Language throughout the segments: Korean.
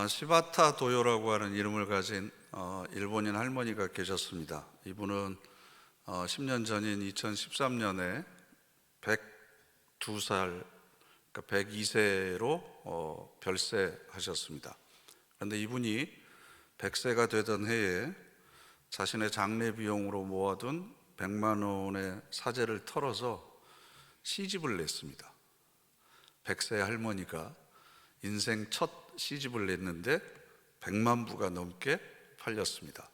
시바타 도요라고 하는 이름을 가진 일본인 할머니가 계셨습니다. 이분은 10년 전인 2013년에 102살, 그러니까 102세로 별세하셨습니다. 그런데 이분이 100세가 되던 해에 자신의 장례 비용으로 모아둔 100만 원의 사재를 털어서 시집을 냈습니다. 100세 할머니가 인생 첫 시집을 냈는데 100만 부가 넘게 팔렸습니다.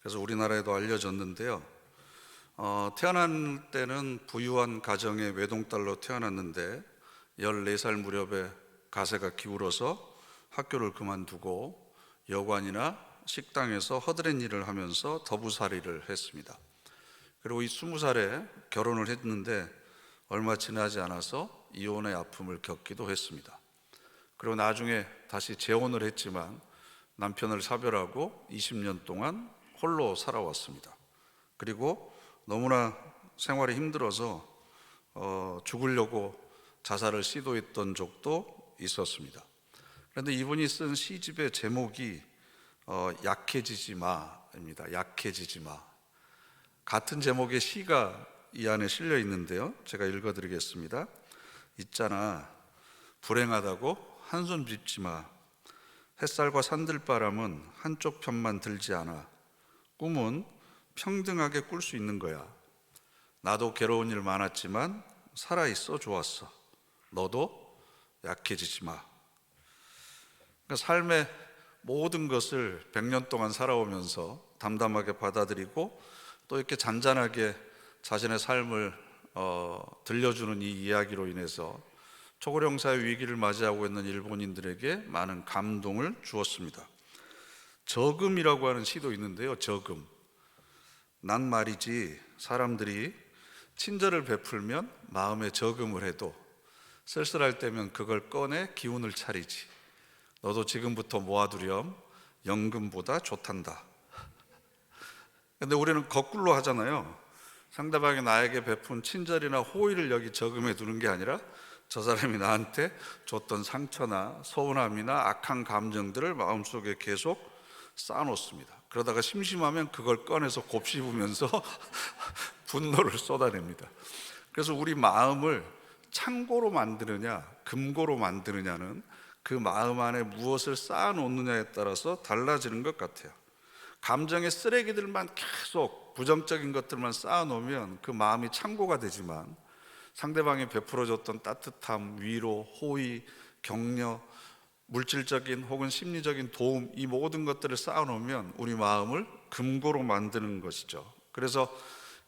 그래서 우리나라에도 알려졌는데요. 태어난 때는 부유한 가정의 외동딸로 태어났는데 14살 무렵에 가세가 기울어서 학교를 그만두고 여관이나 식당에서 허드렛 일을 하면서 더부살이를 했습니다. 그리고 이 20살에 결혼을 했는데 얼마 지나지 않아서 이혼의 아픔을 겪기도 했습니다. 그리고 나중에 다시 재혼을 했지만 남편을 사별하고 20년 동안 홀로 살아왔습니다. 그리고 너무나 생활이 힘들어서 죽으려고 자살을 시도했던 적도 있었습니다. 그런데 이분이 쓴 시집의 제목이 약해지지 마입니다. 약해지지 마. 같은 제목의 시가 이 안에 실려 있는데요. 제가 읽어드리겠습니다. 있잖아, 불행하다고 한손 짚지 마. 햇살과 산들바람은 한쪽 편만 들지 않아. 꿈은 평등하게 꿀 수 있는 거야. 나도 괴로운 일 많았지만 살아있어 좋았어. 너도 약해지지 마. 그러니까 삶의 모든 것을 100년 동안 살아오면서 담담하게 받아들이고 또 이렇게 잔잔하게 자신의 삶을 들려주는 이 이야기로 인해서 초고령사회 위기를 맞이하고 있는 일본인들에게 많은 감동을 주었습니다. 저금이라고 하는 시도 있는데요. 저금. 난 말이지 사람들이 친절을 베풀면 마음에 저금을 해도 쓸쓸할 때면 그걸 꺼내 기운을 차리지. 너도 지금부터 모아두렴. 연금보다 좋단다. 근데 우리는 거꾸로 하잖아요. 상대방이 나에게 베푼 친절이나 호의를 여기 저금해 두는 게 아니라 저 사람이 나한테 줬던 상처나 서운함이나 악한 감정들을 마음속에 계속 쌓아놓습니다. 그러다가 심심하면 그걸 꺼내서 곱씹으면서 분노를 쏟아냅니다. 그래서 우리 마음을 창고로 만드느냐 금고로 만드느냐는 그 마음 안에 무엇을 쌓아놓느냐에 따라서 달라지는 것 같아요. 감정의 쓰레기들만 계속 부정적인 것들만 쌓아놓으면 그 마음이 창고가 되지만 상대방이 베풀어줬던 따뜻함, 위로, 호의, 격려, 물질적인 혹은 심리적인 도움, 이 모든 것들을 쌓아놓으면 우리 마음을 금고로 만드는 것이죠. 그래서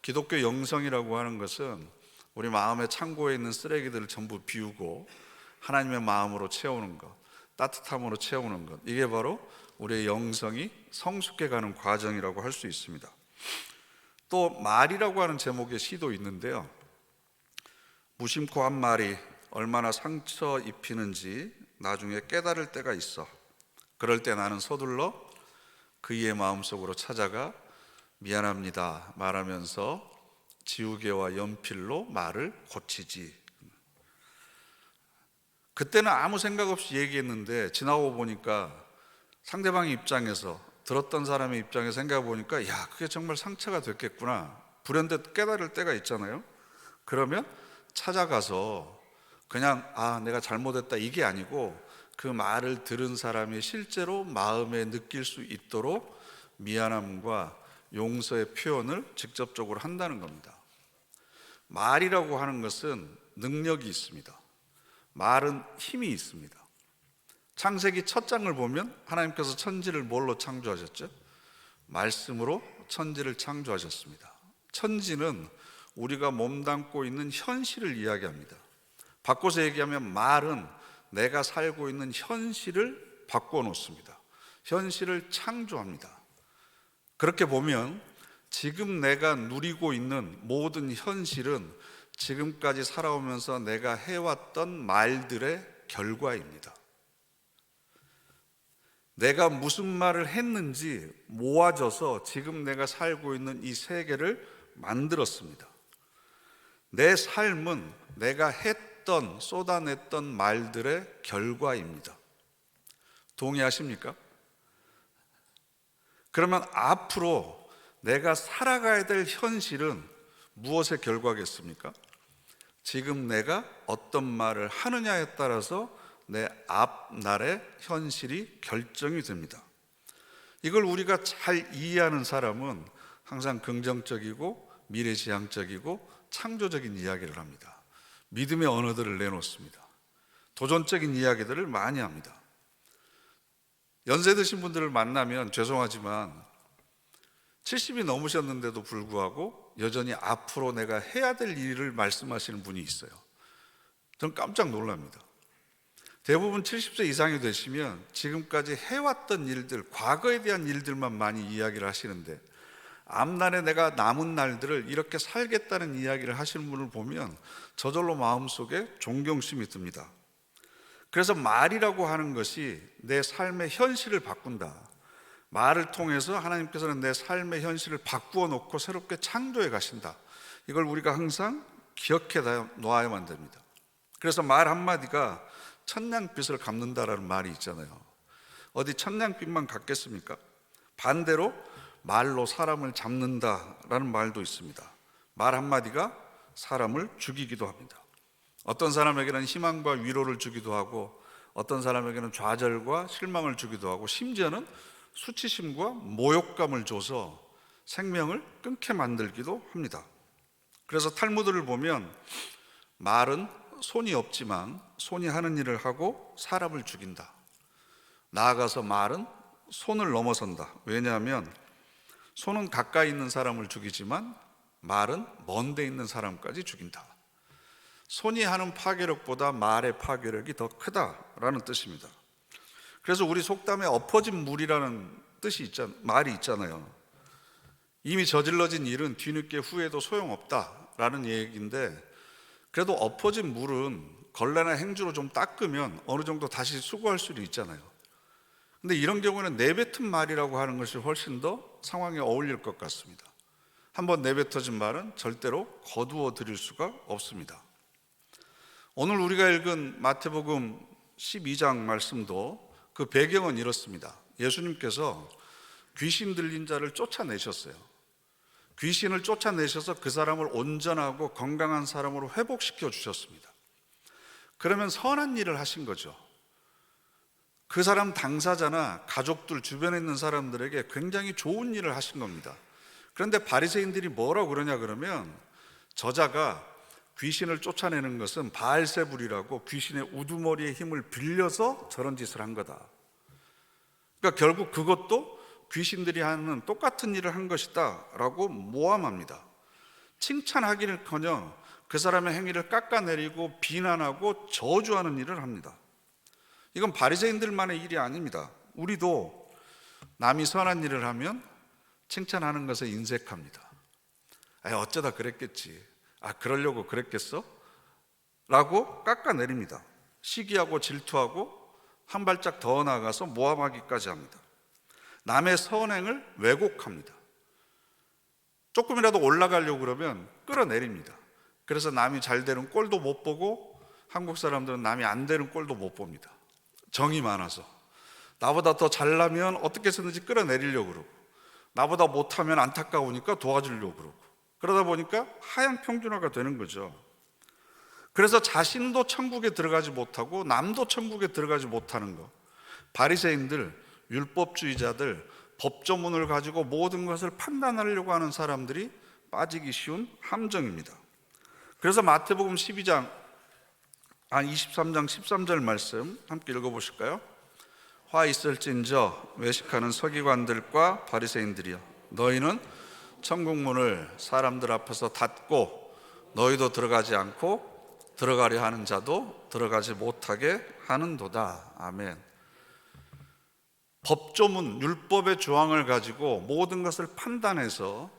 기독교 영성이라고 하는 것은 우리 마음의 창고에 있는 쓰레기들을 전부 비우고 하나님의 마음으로 채우는 것, 따뜻함으로 채우는 것, 이게 바로 우리의 영성이 성숙해가는 과정이라고 할 수 있습니다. 또 말이라고 하는 제목의 시도 있는데요. 무심코 한 말이 얼마나 상처 입히는지 나중에 깨달을 때가 있어. 그럴 때 나는 서둘러 그의 마음속으로 찾아가 미안합니다 말하면서 지우개와 연필로 말을 고치지. 그때는 아무 생각 없이 얘기했는데 지나고 보니까 상대방의 입장에서, 들었던 사람의 입장에서 생각해 보니까 야, 그게 정말 상처가 됐겠구나. 불현듯 깨달을 때가 있잖아요. 그러면 찾아가서 그냥 내가 잘못했다 이게 아니고 그 말을 들은 사람이 실제로 마음에 느낄 수 있도록 미안함과 용서의 표현을 직접적으로 한다는 겁니다. 말이라고 하는 것은 능력이 있습니다. 말은 힘이 있습니다. 창세기 첫 장을 보면 하나님께서 천지를 뭘로 창조하셨죠? 말씀으로 천지를 창조하셨습니다. 천지는 우리가 몸담고 있는 현실을 이야기합니다. 바꿔서 얘기하면 말은 내가 살고 있는 현실을 바꿔놓습니다. 현실을 창조합니다. 그렇게 보면 지금 내가 누리고 있는 모든 현실은 지금까지 살아오면서 내가 해왔던 말들의 결과입니다. 내가 무슨 말을 했는지 모아져서 지금 내가 살고 있는 이 세계를 만들었습니다. 내 삶은 내가 했던, 쏟아냈던 말들의 결과입니다. 동의하십니까? 그러면 앞으로 내가 살아가야 될 현실은 무엇의 결과겠습니까? 지금 내가 어떤 말을 하느냐에 따라서 내 앞날의 현실이 결정이 됩니다. 이걸 우리가 잘 이해하는 사람은 항상 긍정적이고 미래지향적이고 창조적인 이야기를 합니다. 믿음의 언어들을 내놓습니다. 도전적인 이야기들을 많이 합니다. 연세 드신 분들을 만나면 죄송하지만 70이 넘으셨는데도 불구하고 여전히 앞으로 내가 해야 될 일을 말씀하시는 분이 있어요. 전 깜짝 놀랍니다. 대부분 70세 이상이 되시면 지금까지 해왔던 일들, 과거에 대한 일들만 많이 이야기를 하시는데 앞날에 내가 남은 날들을 이렇게 살겠다는 이야기를 하시는 분을 보면 저절로 마음속에 존경심이 듭니다. 그래서 말이라고 하는 것이 내 삶의 현실을 바꾼다. 말을 통해서 하나님께서는 내 삶의 현실을 바꾸어 놓고 새롭게 창조해 가신다. 이걸 우리가 항상 기억해 놓아야만 됩니다. 그래서 말 한마디가 천냥빚을 갚는다라는 말이 있잖아요. 어디 천냥빚만 갚겠습니까? 반대로 말로 사람을 잡는다라는 말도 있습니다. 말 한마디가 사람을 죽이기도 합니다. 어떤 사람에게는 희망과 위로를 주기도 하고 어떤 사람에게는 좌절과 실망을 주기도 하고 심지어는 수치심과 모욕감을 줘서 생명을 끊게 만들기도 합니다. 그래서 탈무드를 보면 말은 손이 없지만 손이 하는 일을 하고 사람을 죽인다. 나아가서 말은 손을 넘어선다. 왜냐하면 손은 가까이 있는 사람을 죽이지만 말은 먼 데 있는 사람까지 죽인다. 손이 하는 파괴력보다 말의 파괴력이 더 크다라는 뜻입니다. 그래서 우리 속담에 엎어진 물이라는 말이 있잖아요. 이미 저질러진 일은 뒤늦게 후회도 소용없다라는 얘기인데 그래도 엎어진 물은 걸레나 행주로 좀 닦으면 어느 정도 다시 수거할 수도 있잖아요. 근데 이런 경우는 내뱉은 말이라고 하는 것이 훨씬 더 상황에 어울릴 것 같습니다. 한번 내뱉어진 말은 절대로 거두어 드릴 수가 없습니다. 오늘 우리가 읽은 마태복음 12장 말씀도 그 배경은 이렇습니다. 예수님께서 귀신 들린 자를 쫓아내셨어요. 귀신을 쫓아내셔서 그 사람을 온전하고 건강한 사람으로 회복시켜 주셨습니다. 그러면 선한 일을 하신 거죠. 그 사람 당사자나 가족들 주변에 있는 사람들에게 굉장히 좋은 일을 하신 겁니다. 그런데 바리새인들이 뭐라고 그러냐 그러면 저자가 귀신을 쫓아내는 것은 바알세불이라고 귀신의 우두머리의 힘을 빌려서 저런 짓을 한 거다. 그러니까 결국 그것도 귀신들이 하는 똑같은 일을 한 것이다 라고 모함합니다. 칭찬하기는커녕 그 사람의 행위를 깎아내리고 비난하고 저주하는 일을 합니다. 이건 바리새인들만의 일이 아닙니다. 우리도 남이 선한 일을 하면 칭찬하는 것에 인색합니다. 어쩌다 그랬겠지. 그러려고 그랬겠어? 라고 깎아내립니다. 시기하고 질투하고 한 발짝 더 나아가서 모함하기까지 합니다. 남의 선행을 왜곡합니다. 조금이라도 올라가려고 그러면 끌어내립니다. 그래서 남이 잘 되는 꼴도 못 보고 한국 사람들은 남이 안 되는 꼴도 못 봅니다. 정이 많아서 나보다 더 잘나면 어떻게 해서든지 끌어내리려고 그러고 나보다 못하면 안타까우니까 도와주려고 그러고 그러다 보니까 하향 평준화가 되는 거죠. 그래서 자신도 천국에 들어가지 못하고 남도 천국에 들어가지 못하는 거. 바리새인들, 율법주의자들, 법조문을 가지고 모든 것을 판단하려고 하는 사람들이 빠지기 쉬운 함정입니다. 그래서 마태복음 23장 13절 말씀 함께 읽어보실까요? 화 있을진저 외식하는 서기관들과 바리새인들이여 너희는 천국문을 사람들 앞에서 닫고 너희도 들어가지 않고 들어가려 하는 자도 들어가지 못하게 하는도다. 아멘. 법조문, 율법의 조항을 가지고 모든 것을 판단해서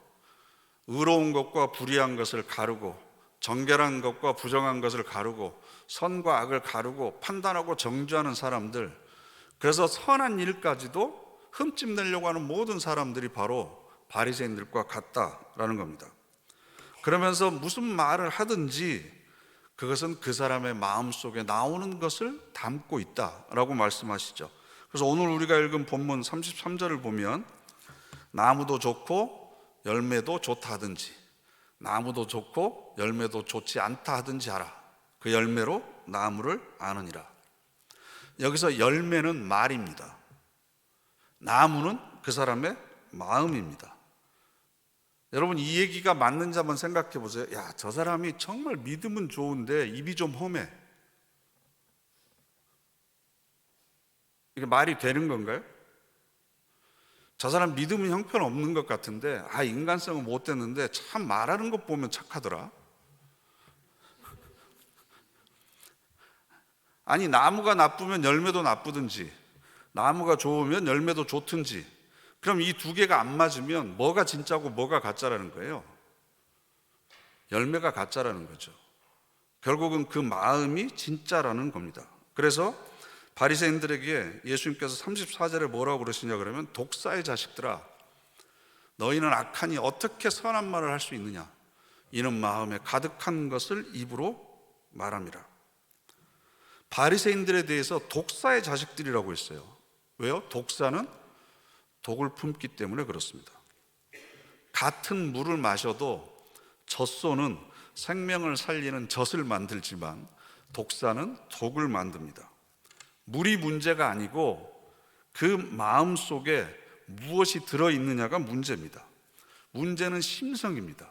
의로운 것과 불의한 것을 가르고 정결한 것과 부정한 것을 가르고 선과 악을 가르고 판단하고 정죄하는 사람들, 그래서 선한 일까지도 흠집 내려고 하는 모든 사람들이 바로 바리새인들과 같다라는 겁니다. 그러면서 무슨 말을 하든지 그것은 그 사람의 마음속에 나오는 것을 담고 있다라고 말씀하시죠. 그래서 오늘 우리가 읽은 본문 33절을 보면 나무도 좋고 열매도 좋다 하든지 나무도 좋고 열매도 좋지 않다 하든지 하라. 그 열매로 나무를 아느니라. 여기서 열매는 말입니다. 나무는 그 사람의 마음입니다. 여러분, 이 얘기가 맞는지 한번 생각해 보세요. 야, 저 사람이 정말 믿음은 좋은데 입이 좀 험해. 이게 말이 되는 건가요? 저 사람 믿음은 형편없는 것 같은데 인간성은 못됐는데 참 말하는 것 보면 착하더라. 아니, 나무가 나쁘면 열매도 나쁘든지 나무가 좋으면 열매도 좋든지, 그럼 이 두 개가 안 맞으면 뭐가 진짜고 뭐가 가짜라는 거예요? 열매가 가짜라는 거죠. 결국은 그 마음이 진짜라는 겁니다. 그래서 바리새인들에게 예수님께서 34절에 뭐라고 그러시냐 그러면, 독사의 자식들아, 너희는 악하니 어떻게 선한 말을 할 수 있느냐? 이는 마음에 가득한 것을 입으로 말함이라. 바리새인들에 대해서 독사의 자식들이라고 했어요. 왜요? 독사는 독을 품기 때문에 그렇습니다. 같은 물을 마셔도 젖소는 생명을 살리는 젖을 만들지만 독사는 독을 만듭니다. 물이 문제가 아니고 그 마음 속에 무엇이 들어있느냐가 문제입니다. 문제는 심성입니다.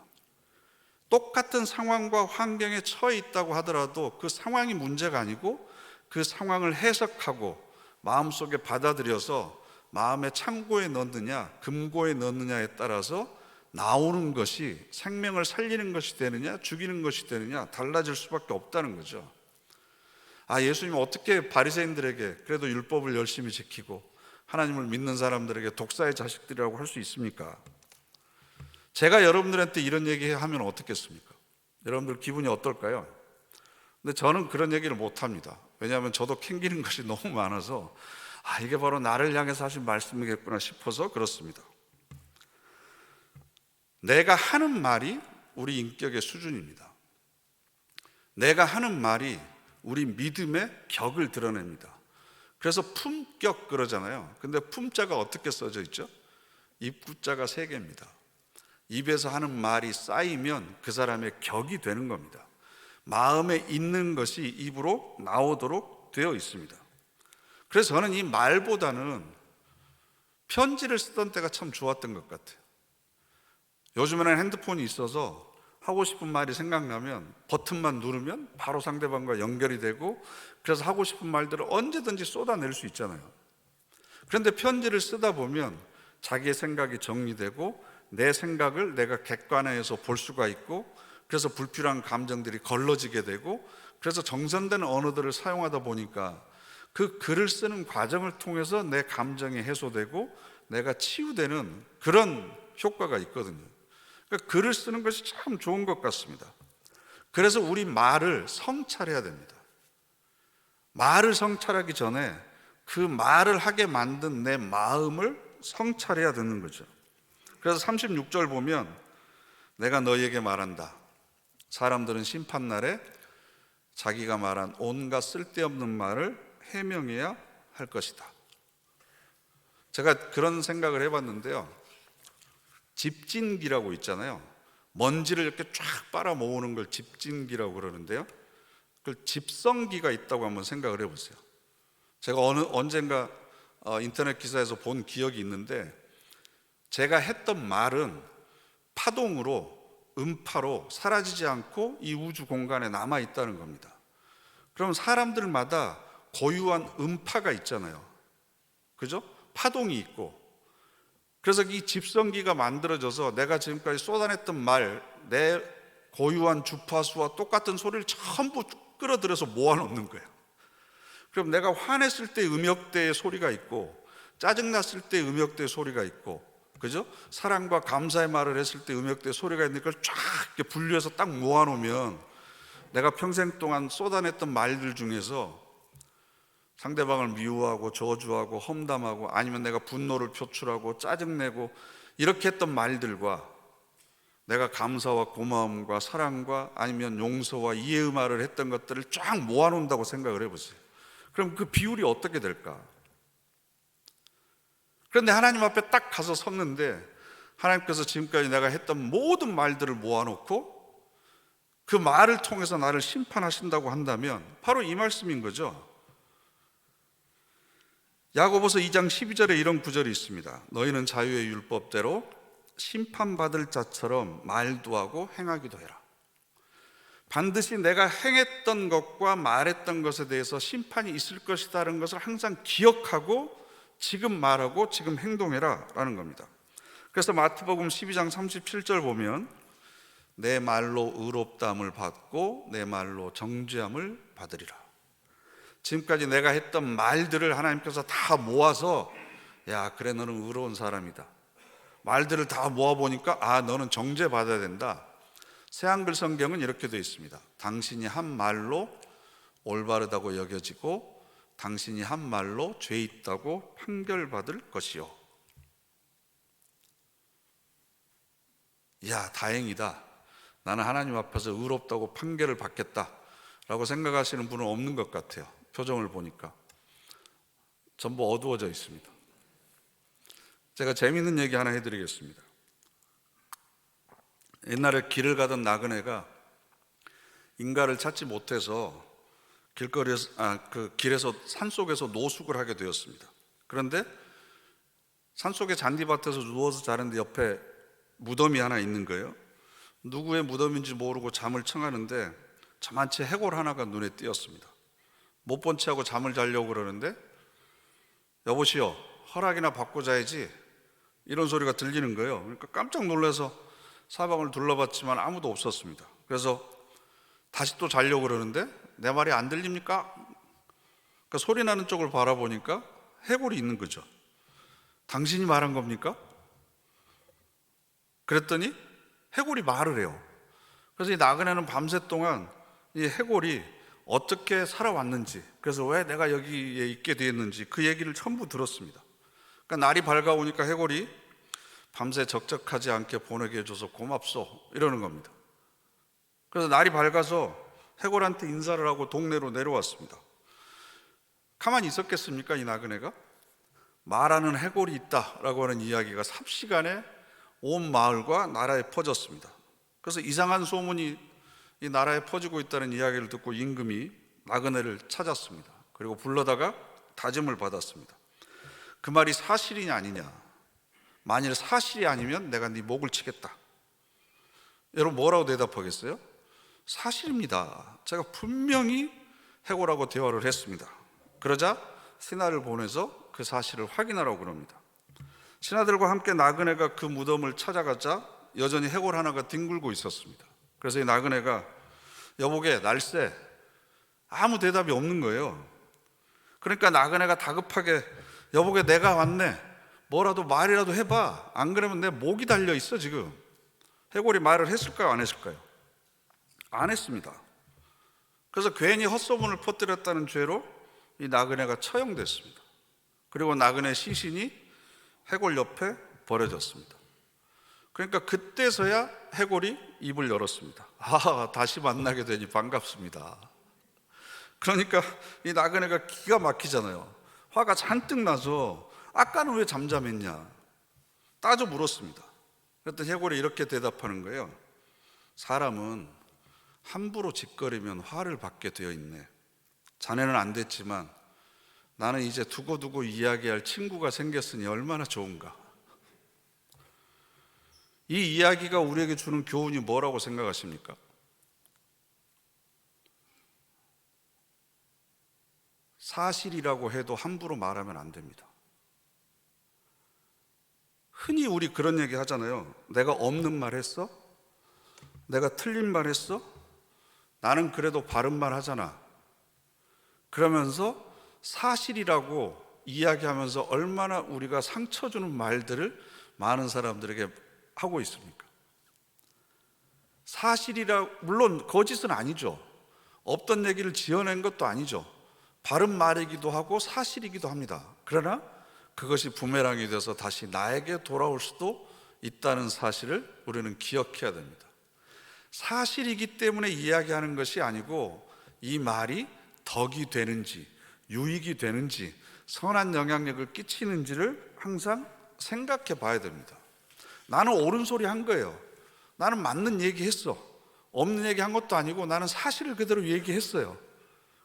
똑같은 상황과 환경에 처해 있다고 하더라도 그 상황이 문제가 아니고 그 상황을 해석하고 마음속에 받아들여서 마음의 창고에 넣느냐 금고에 넣느냐에 따라서 나오는 것이 생명을 살리는 것이 되느냐 죽이는 것이 되느냐 달라질 수밖에 없다는 거죠. 예수님 어떻게 바리새인들에게 그래도 율법을 열심히 지키고 하나님을 믿는 사람들에게 독사의 자식들이라고 할 수 있습니까? 제가 여러분들한테 이런 얘기하면 어떻겠습니까? 여러분들 기분이 어떨까요? 근데 저는 그런 얘기를 못합니다. 왜냐하면 저도 캥기는 것이 너무 많아서 이게 바로 나를 향해서 하신 말씀이겠구나 싶어서 그렇습니다. 내가 하는 말이 우리 인격의 수준입니다. 내가 하는 말이 우리 믿음의 격을 드러냅니다. 그래서 품격 그러잖아요. 근데 품자가 어떻게 써져 있죠? 입구자가 3개입니다. 입에서 하는 말이 쌓이면 그 사람의 격이 되는 겁니다. 마음에 있는 것이 입으로 나오도록 되어 있습니다. 그래서 저는 이 말보다는 편지를 쓰던 때가 참 좋았던 것 같아요. 요즘에는 핸드폰이 있어서 하고 싶은 말이 생각나면 버튼만 누르면 바로 상대방과 연결이 되고, 그래서 하고 싶은 말들을 언제든지 쏟아낼 수 있잖아요. 그런데 편지를 쓰다 보면 자기의 생각이 정리되고 내 생각을 내가 객관화해서 볼 수가 있고, 그래서 불필요한 감정들이 걸러지게 되고, 그래서 정선된 언어들을 사용하다 보니까 그 글을 쓰는 과정을 통해서 내 감정이 해소되고 내가 치유되는 그런 효과가 있거든요. 그러니까 글을 쓰는 것이 참 좋은 것 같습니다. 그래서 우리 말을 성찰해야 됩니다. 말을 성찰하기 전에 그 말을 하게 만든 내 마음을 성찰해야 되는 거죠. 그래서 36절 보면 내가 너희에게 말한다. 사람들은 심판날에 자기가 말한 온갖 쓸데없는 말을 해명해야 할 것이다. 제가 그런 생각을 해봤는데요. 집진기라고 있잖아요. 먼지를 이렇게 쫙 빨아 모으는 걸 집진기라고 그러는데요. 그 집성기가 있다고 한번 생각을 해보세요. 제가 언젠가 인터넷 기사에서 본 기억이 있는데, 제가 했던 말은 파동으로 음파로 사라지지 않고 이 우주 공간에 남아 있다는 겁니다. 그럼 사람들마다 고유한 음파가 있잖아요. 그죠? 파동이 있고, 그래서 이 집성기가 만들어져서 내가 지금까지 쏟아냈던 말, 내 고유한 주파수와 똑같은 소리를 전부 끌어들여서 모아놓는 거예요. 그럼 내가 화냈을 때 음역대의 소리가 있고, 짜증났을 때 음역대의 소리가 있고, 그죠? 사랑과 감사의 말을 했을 때 음역대의 소리가 있는 걸 쫙 이렇게 분류해서 딱 모아놓으면 내가 평생 동안 쏟아냈던 말들 중에서 상대방을 미워하고 저주하고 험담하고, 아니면 내가 분노를 표출하고 짜증내고 이렇게 했던 말들과 내가 감사와 고마움과 사랑과 아니면 용서와 이해의 말을 했던 것들을 쫙 모아놓는다고 생각을 해보세요. 그럼 그 비율이 어떻게 될까? 그런데 하나님 앞에 딱 가서 섰는데 하나님께서 지금까지 내가 했던 모든 말들을 모아놓고 그 말을 통해서 나를 심판하신다고 한다면 바로 이 말씀인 거죠. 야고보서 2장 12절에 이런 구절이 있습니다. 너희는 자유의 율법대로 심판받을 자처럼 말도 하고 행하기도 해라. 반드시 내가 행했던 것과 말했던 것에 대해서 심판이 있을 것이라는 것을 항상 기억하고 지금 말하고 지금 행동해라 라는 겁니다. 그래서 마태복음 12장 37절 보면 내 말로 의롭다함을 받고 내 말로 정죄함을 받으리라. 지금까지 내가 했던 말들을 하나님께서 다 모아서 야 그래 너는 의로운 사람이다. 말들을 다 모아보니까 아 너는 정죄받아야 된다. 새한글 성경은 이렇게 되어 있습니다. 당신이 한 말로 올바르다고 여겨지고 당신이 한 말로 죄 있다고 판결받을 것이요. 야 다행이다. 나는 하나님 앞에서 의롭다고 판결을 받겠다 라고 생각하시는 분은 없는 것 같아요. 표정을 보니까 전부 어두워져 있습니다. 제가 재미있는 얘기 하나 해드리겠습니다. 옛날에 길을 가던 나그네가 인가를 찾지 못해서 길에서 산속에서 노숙을 하게 되었습니다. 그런데 산속의 잔디밭에서 누워서 자는데 옆에 무덤이 하나 있는 거예요. 누구의 무덤인지 모르고 잠을 청하는데 저만치 해골 하나가 눈에 띄었습니다. 못 본 채 하고 잠을 자려고 그러는데 여보시오 허락이나 받고 자야지 이런 소리가 들리는 거예요. 그러니까 깜짝 놀라서 사방을 둘러봤지만 아무도 없었습니다. 그래서 다시 또 자려고 그러는데 내 말이 안 들립니까? 그러니까 소리 나는 쪽을 바라보니까 해골이 있는 거죠. 당신이 말한 겁니까? 그랬더니 해골이 말을 해요. 그래서 이 나그네는 밤새 동안 이 해골이 어떻게 살아왔는지, 그래서 왜 내가 여기에 있게 되었는지 그 얘기를 전부 들었습니다. 그러니까 날이 밝아오니까 해골이 밤새 적적하지 않게 보내게 해줘서 고맙소 이러는 겁니다. 그래서 날이 밝아서 해골한테 인사를 하고 동네로 내려왔습니다. 가만히 있었겠습니까 이 나그네가? 말하는 해골이 있다라고 하는 이야기가 삽시간에 온 마을과 나라에 퍼졌습니다. 그래서 이상한 소문이 이 나라에 퍼지고 있다는 이야기를 듣고 임금이 나그네를 찾았습니다. 그리고 불러다가 다짐을 받았습니다. 그 말이 사실이냐 아니냐. 만일 사실이 아니면 내가 네 목을 치겠다. 여러분 뭐라고 대답하겠어요? 사실입니다. 제가 분명히 해골하고 대화를 했습니다. 그러자 신하를 보내서 그 사실을 확인하라고 그럽니다. 신하들과 함께 나그네가 그 무덤을 찾아가자 여전히 해골 하나가 뒹굴고 있었습니다. 그래서 이 나그네가 여보게 날쌔 아무 대답이 없는 거예요. 그러니까 나그네가 다급하게 여보게 내가 왔네 뭐라도 말이라도 해봐 안 그러면 내 목이 달려 있어 지금. 해골이 말을 했을까요 안 했을까요? 안 했습니다. 그래서 괜히 헛소문을 퍼뜨렸다는 죄로 이 나그네가 처형됐습니다. 그리고 나그네 시신이 해골 옆에 버려졌습니다. 그러니까 그때서야 해골이 입을 열었습니다. 아, 다시 만나게 되니 반갑습니다. 그러니까 이 나그네가 기가 막히잖아요. 화가 잔뜩 나서 아까는 왜 잠잠했냐 따져 물었습니다. 그랬더니 해골이 이렇게 대답하는 거예요. 사람은 함부로 짓거리면 화를 받게 되어 있네. 자네는 안 됐지만 나는 이제 두고두고 이야기할 친구가 생겼으니 얼마나 좋은가. 이 이야기가 우리에게 주는 교훈이 뭐라고 생각하십니까? 사실이라고 해도 함부로 말하면 안 됩니다. 흔히 우리 그런 얘기 하잖아요. 내가 없는 말 했어? 내가 틀린 말 했어? 나는 그래도 바른 말 하잖아. 그러면서 사실이라고 이야기하면서 얼마나 우리가 상처 주는 말들을 많은 사람들에게 하고 있습니까? 사실이라 물론 거짓은 아니죠. 없던 얘기를 지어낸 것도 아니죠. 바른 말이기도 하고 사실이기도 합니다. 그러나 그것이 부메랑이 돼서 다시 나에게 돌아올 수도 있다는 사실을 우리는 기억해야 됩니다. 사실이기 때문에 이야기하는 것이 아니고 이 말이 덕이 되는지 유익이 되는지 선한 영향력을 끼치는지를 항상 생각해 봐야 됩니다. 나는 옳은 소리 한 거예요. 나는 맞는 얘기 했어. 없는 얘기 한 것도 아니고 나는 사실을 그대로 얘기했어요.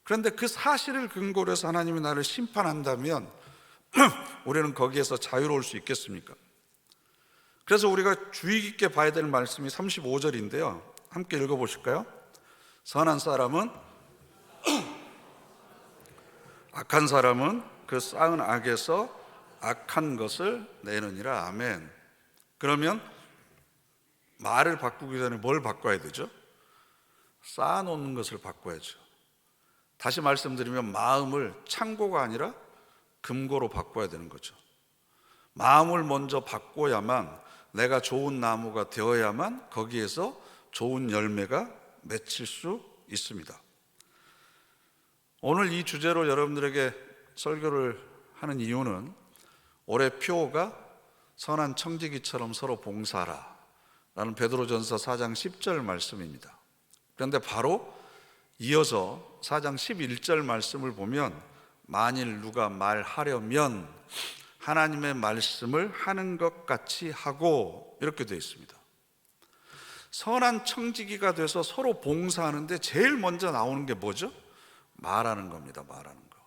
그런데 그 사실을 근거로 해서 하나님이 나를 심판한다면 우리는 거기에서 자유로울 수 있겠습니까? 그래서 우리가 주의 깊게 봐야 될 말씀이 35절인데요. 함께 읽어보실까요? 선한 사람은 악한 사람은 그 쌓은 악에서 악한 것을 내느니라. 아멘. 그러면 말을 바꾸기 전에 뭘 바꿔야 되죠? 쌓아놓는 것을 바꿔야죠. 다시 말씀드리면 마음을 창고가 아니라 금고로 바꿔야 되는 거죠. 마음을 먼저 바꿔야만, 내가 좋은 나무가 되어야만 거기에서 좋은 열매가 맺힐 수 있습니다. 오늘 이 주제로 여러분들에게 설교를 하는 이유는 올해 표어가 선한 청지기처럼 서로 봉사하라 라는 베드로전서 4장 10절 말씀입니다. 그런데 바로 이어서 4장 11절 말씀을 보면 만일 누가 말하려면 하나님의 말씀을 하는 것 같이 하고, 이렇게 되어 있습니다. 선한 청지기가 돼서 서로 봉사하는데 제일 먼저 나오는 게 뭐죠? 말하는 겁니다. 말하는 거.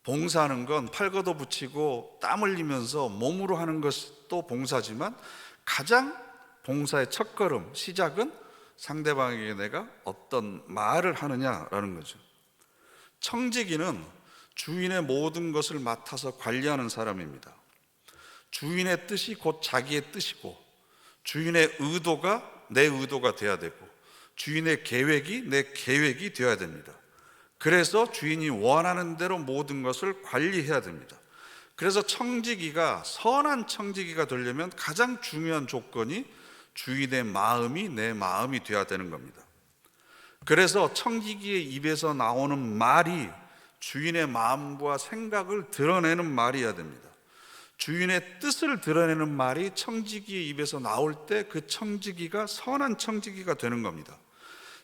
봉사하는 건 팔 걷어붙이고 땀 흘리면서 몸으로 하는 것도 봉사지만 가장 봉사의 첫걸음, 시작은 상대방에게 내가 어떤 말을 하느냐라는 거죠. 청지기는 주인의 모든 것을 맡아서 관리하는 사람입니다. 주인의 뜻이 곧 자기의 뜻이고, 주인의 의도가 내 의도가 돼야 되고, 주인의 계획이 내 계획이 되어야 됩니다. 그래서 주인이 원하는 대로 모든 것을 관리해야 됩니다. 그래서 청지기가 선한 청지기가 되려면 가장 중요한 조건이 주인의 마음이 내 마음이 되어야 되는 겁니다. 그래서 청지기의 입에서 나오는 말이 주인의 마음과 생각을 드러내는 말이어야 됩니다. 주인의 뜻을 드러내는 말이 청지기의 입에서 나올 때 그 청지기가 선한 청지기가 되는 겁니다.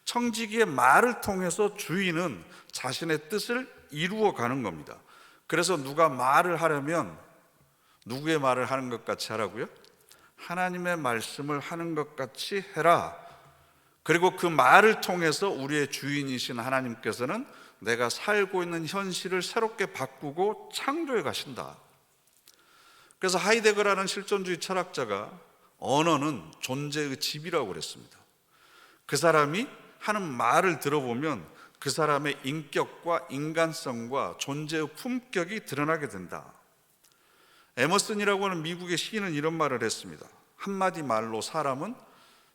청지기의 말을 통해서 주인은 자신의 뜻을 이루어 가는 겁니다. 그래서 누가 말을 하려면 누구의 말을 하는 것 같이 하라고요? 하나님의 말씀을 하는 것 같이 해라. 그리고 그 말을 통해서 우리의 주인이신 하나님께서는 내가 살고 있는 현실을 새롭게 바꾸고 창조해 가신다. 그래서 하이데거라는 실존주의 철학자가 언어는 존재의 집이라고 그랬습니다. 그 사람이 하는 말을 들어보면 그 사람의 인격과 인간성과 존재의 품격이 드러나게 된다. 에머슨이라고 하는 미국의 시인은 이런 말을 했습니다. 한마디 말로 사람은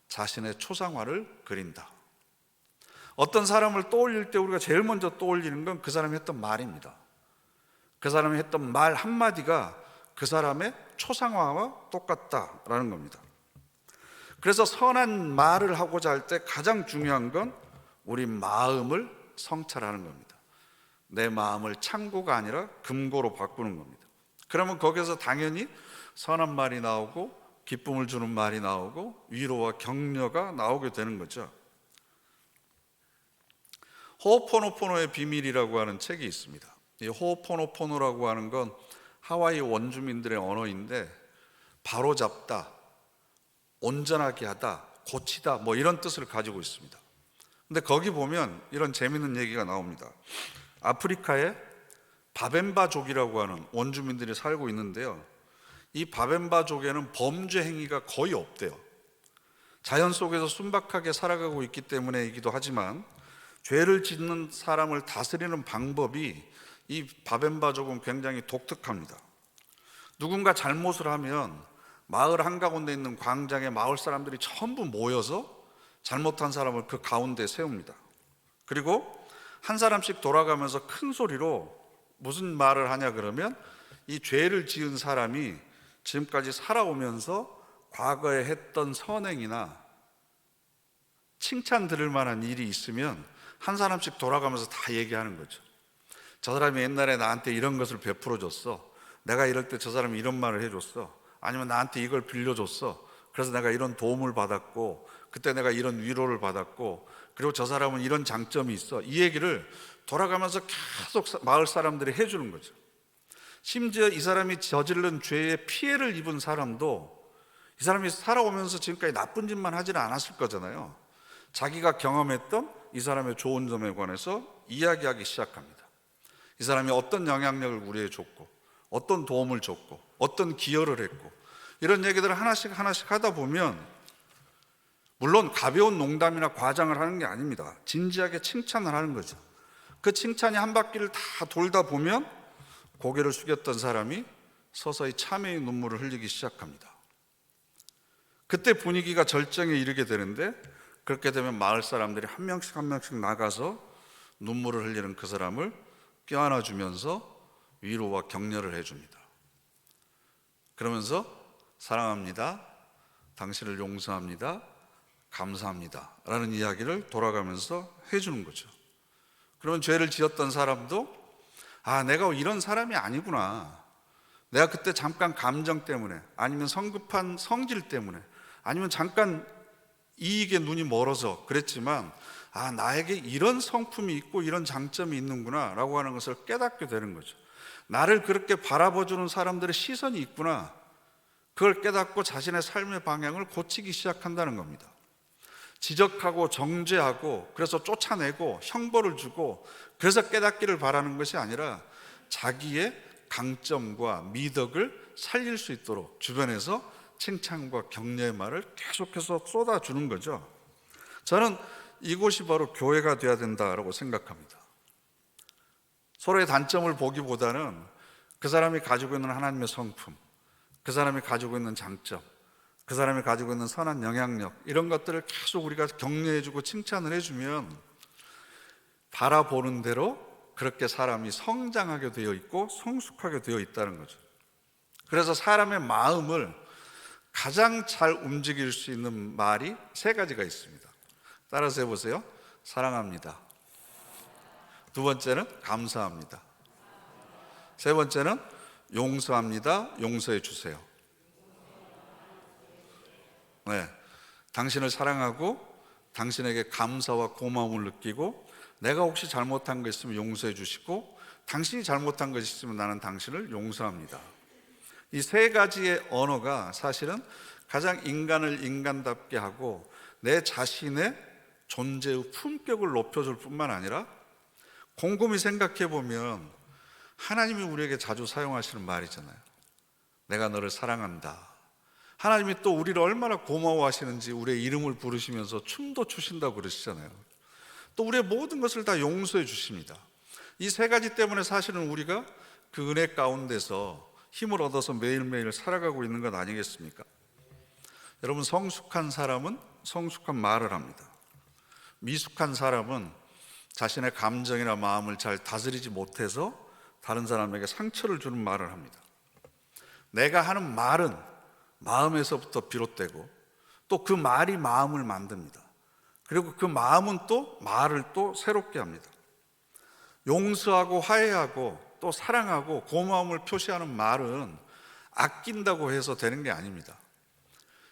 자신의 초상화를 그린다. 어떤 사람을 떠올릴 때 우리가 제일 먼저 떠올리는 건 그 사람이 했던 말입니다. 그 사람이 했던 말 한마디가 그 사람의 초상화와 똑같다라는 겁니다. 그래서 선한 말을 하고자 할 때 가장 중요한 건 우리 마음을 성찰하는 겁니다. 내 마음을 창고가 아니라 금고로 바꾸는 겁니다. 그러면 거기서 당연히 선한 말이 나오고 기쁨을 주는 말이 나오고 위로와 격려가 나오게 되는 거죠. 호오포노포노의 비밀이라고 하는 책이 있습니다. 이 호오포노포노라고 하는 건 하와이 원주민들의 언어인데 바로잡다, 온전하게 하다, 고치다 뭐 이런 뜻을 가지고 있습니다. 근데 거기 보면 이런 재밌는 얘기가 나옵니다. 아프리카에 바벤바족이라고 하는 원주민들이 살고 있는데요, 이 바벤바족에는 범죄 행위가 거의 없대요. 자연 속에서 순박하게 살아가고 있기 때문이기도 하지만 죄를 짓는 사람을 다스리는 방법이 이 바벤바족은 굉장히 독특합니다. 누군가 잘못을 하면 마을 한가운데 있는 광장에 마을 사람들이 전부 모여서 잘못한 사람을 그 가운데 세웁니다. 그리고 한 사람씩 돌아가면서 큰 소리로 무슨 말을 하냐 그러면 이 죄를 지은 사람이 지금까지 살아오면서 과거에 했던 선행이나 칭찬 들을 만한 일이 있으면 한 사람씩 돌아가면서 다 얘기하는 거죠. 저 사람이 옛날에 나한테 이런 것을 베풀어 줬어. 내가 이럴 때 저 사람이 이런 말을 해줬어. 아니면 나한테 이걸 빌려줬어. 그래서 내가 이런 도움을 받았고 그때 내가 이런 위로를 받았고 그리고 저 사람은 이런 장점이 있어. 이 얘기를 돌아가면서 계속 마을 사람들이 해주는 거죠. 심지어 이 사람이 저지른 죄에 피해를 입은 사람도 이 사람이 살아오면서 지금까지 나쁜 짓만 하지는 않았을 거잖아요. 자기가 경험했던 이 사람의 좋은 점에 관해서 이야기하기 시작합니다. 이 사람이 어떤 영향력을 우리에게 줬고, 어떤 도움을 줬고, 어떤 기여를 했고, 이런 얘기들을 하나씩 하다 보면, 물론 가벼운 농담이나 과장을 하는 게 아닙니다. 진지하게 칭찬을 하는 거죠. 그 칭찬이 한 바퀴를 다 돌다 보면 고개를 숙였던 사람이 서서히 참회의 눈물을 흘리기 시작합니다. 그때 분위기가 절정에 이르게 되는데, 그렇게 되면 마을 사람들이 한 명씩 나가서 눈물을 흘리는 그 사람을 껴안아 주면서 위로와 격려를 해줍니다. 그러면서 사랑합니다, 당신을 용서합니다, 감사합니다 라는 이야기를 돌아가면서 해주는 거죠. 그러면 죄를 지었던 사람도 내가 이런 사람이 아니구나, 내가 그때 잠깐 감정 때문에, 아니면 성급한 성질 때문에, 아니면 잠깐 이익에 눈이 멀어서 그랬지만 나에게 이런 성품이 있고 이런 장점이 있는구나 라고 하는 것을 깨닫게 되는 거죠. 나를 그렇게 바라봐주는 사람들의 시선이 있구나, 그걸 깨닫고 자신의 삶의 방향을 고치기 시작한다는 겁니다. 지적하고 정죄하고 그래서 쫓아내고 형벌을 주고 그래서 깨닫기를 바라는 것이 아니라 자기의 강점과 미덕을 살릴 수 있도록 주변에서 칭찬과 격려의 말을 계속해서 쏟아주는 거죠. 저는 이곳이 바로 교회가 되어야 된다고 생각합니다. 서로의 단점을 보기보다는 그 사람이 가지고 있는 하나님의 성품, 그 사람이 가지고 있는 장점, 그 사람이 가지고 있는 선한 영향력, 이런 것들을 계속 우리가 격려해주고 칭찬을 해주면 바라보는 대로 그렇게 사람이 성장하게 되어 있고 성숙하게 되어 있다는 거죠. 그래서 사람의 마음을 가장 잘 움직일 수 있는 말이 세 가지가 있습니다. 따라서 해보세요. 사랑합니다. 두 번째는 감사합니다. 세 번째는 용서합니다. 용서해 주세요. 네, 당신을 사랑하고 당신에게 감사와 고마움을 느끼고, 내가 혹시 잘못한 거 있으면 용서해 주시고, 당신이 잘못한 것이 있으면 나는 당신을 용서합니다. 이 세 가지의 언어가 사실은 가장 인간을 인간답게 하고 내 자신의 존재의 품격을 높여줄 뿐만 아니라, 곰곰이 생각해 보면 하나님이 우리에게 자주 사용하시는 말이잖아요. 내가 너를 사랑한다. 하나님이 또 우리를 얼마나 고마워하시는지 우리의 이름을 부르시면서 춤도 추신다고 그러시잖아요. 또 우리의 모든 것을 다 용서해 주십니다. 이 세 가지 때문에 사실은 우리가 그 은혜 가운데서 힘을 얻어서 매일매일 살아가고 있는 것 아니겠습니까? 여러분, 성숙한 사람은 성숙한 말을 합니다. 미숙한 사람은 자신의 감정이나 마음을 잘 다스리지 못해서 다른 사람에게 상처를 주는 말을 합니다. 내가 하는 말은 마음에서부터 비롯되고 또 그 말이 마음을 만듭니다. 그리고 그 마음은 또 말을 또 새롭게 합니다. 용서하고 화해하고 또 사랑하고 고마움을 표시하는 말은 아낀다고 해서 되는 게 아닙니다.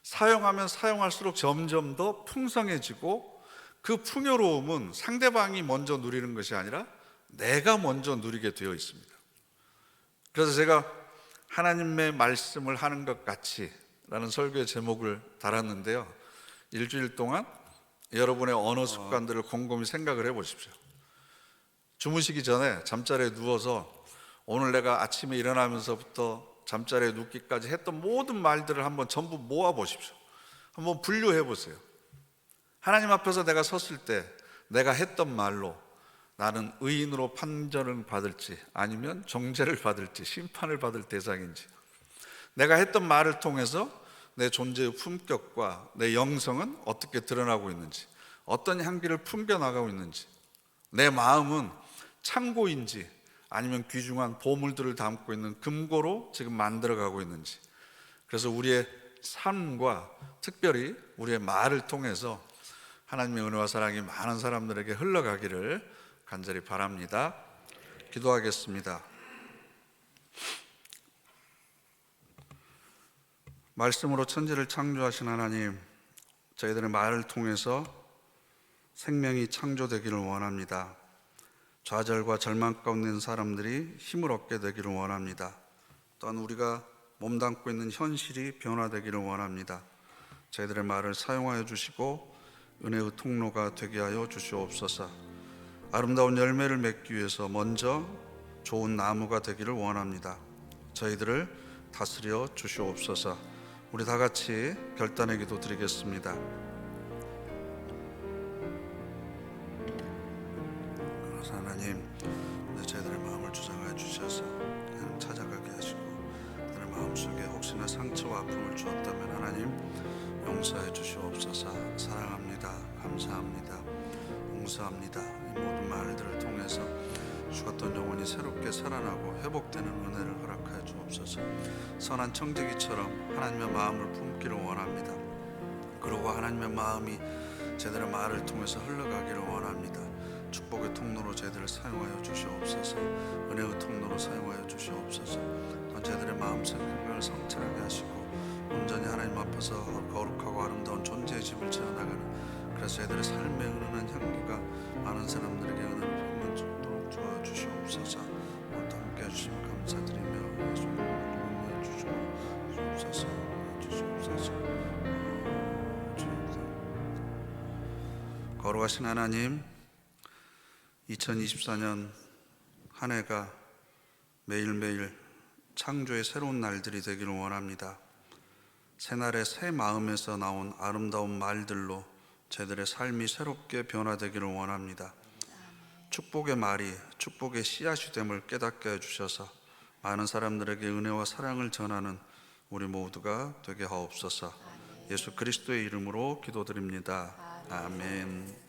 사용하면 사용할수록 점점 더 풍성해지고, 그 풍요로움은 상대방이 먼저 누리는 것이 아니라 내가 먼저 누리게 되어 있습니다. 그래서 제가 하나님의 말씀을 하는 것 같이 라는 설교의 제목을 달았는데요, 일주일 동안 여러분의 언어 습관들을 곰곰이 생각을 해보십시오. 주무시기 전에 잠자리에 누워서 오늘 내가 아침에 일어나면서부터 잠자리에 눕기까지 했던 모든 말들을 한번 전부 모아 보십시오. 한번 분류해 보세요. 하나님 앞에서 내가 섰을 때 내가 했던 말로 나는 의인으로 판정을 받을지 아니면 정죄를 받을지 심판을 받을 대상인지, 내가 했던 말을 통해서 내 존재의 품격과 내 영성은 어떻게 드러나고 있는지, 어떤 향기를 풍겨나가고 있는지, 내 마음은 창고인지 아니면 귀중한 보물들을 담고 있는 금고로 지금 만들어가고 있는지. 그래서 우리의 삶과 특별히 우리의 말을 통해서 하나님의 은혜와 사랑이 많은 사람들에게 흘러가기를 간절히 바랍니다. 기도하겠습니다. 말씀으로 천지를 창조하신 하나님, 저희들의 말을 통해서 생명이 창조되기를 원합니다. 좌절과 절망 가운데 있는 사람들이 힘을 얻게 되기를 원합니다. 또한 우리가 몸담고 있는 현실이 변화되기를 원합니다. 저희들의 말을 사용하여 주시고 은혜의 통로가 되게 하여 주시옵소서. 아름다운 열매를 맺기 위해서 먼저 좋은 나무가 되기를 원합니다. 저희들을 다스려 주시옵소서. 우리 다 같이 결단의 기도 드리겠습니다. 그래서 하나님, 저희들의 마음을 주장하여 주셔서 하나님 찾아가게 하시고, 그들의 마음속에 혹시나 상처와 아픔을 주었다면 하나님 용서해 주시옵소서. 사랑합니다. 감사합니다. 용서합니다. 이 모든 말들을 통해서 죽었던 영혼이 새롭게 살아나고 회복되는 은혜를 허락하여 주옵소서. 선한 청지기처럼 하나님의 마음을 품기를 원합니다. 그리고 하나님의 마음이 제들의 말을 통해서 흘러가기를 원합니다. 축복의 통로로 제들을 사용하여 주시옵소서. 은혜의 통로로 사용하여 주시옵소서. 또 제들의 마음속 생각을 성찰하게 하시고 온전히 하나님 앞에서 거룩하고 아름다운 존재의 집을 지어나가는, 그래서 제들의 삶에 은은한 향기가 많은 사람들에게 은혜를 품는 도와 주시옵소서. 오늘도 함께 해주시면 감사드리며 예수님 이름으로 주시옵소서. 거룩하신 하나님, 2024년 한 해가 매일매일 창조의 새로운 날들이 되기를 원합니다. 새날의 새 마음에서 나온 아름다운 말들로 저희들의 삶이 새롭게 변화되기를 원합니다. 축복의 말이 축복의 씨앗이 됨을 깨닫게 해주셔서 많은 사람들에게 은혜와 사랑을 전하는 우리 모두가 되게 하옵소서. 예수 그리스도의 이름으로 기도드립니다. 아멘.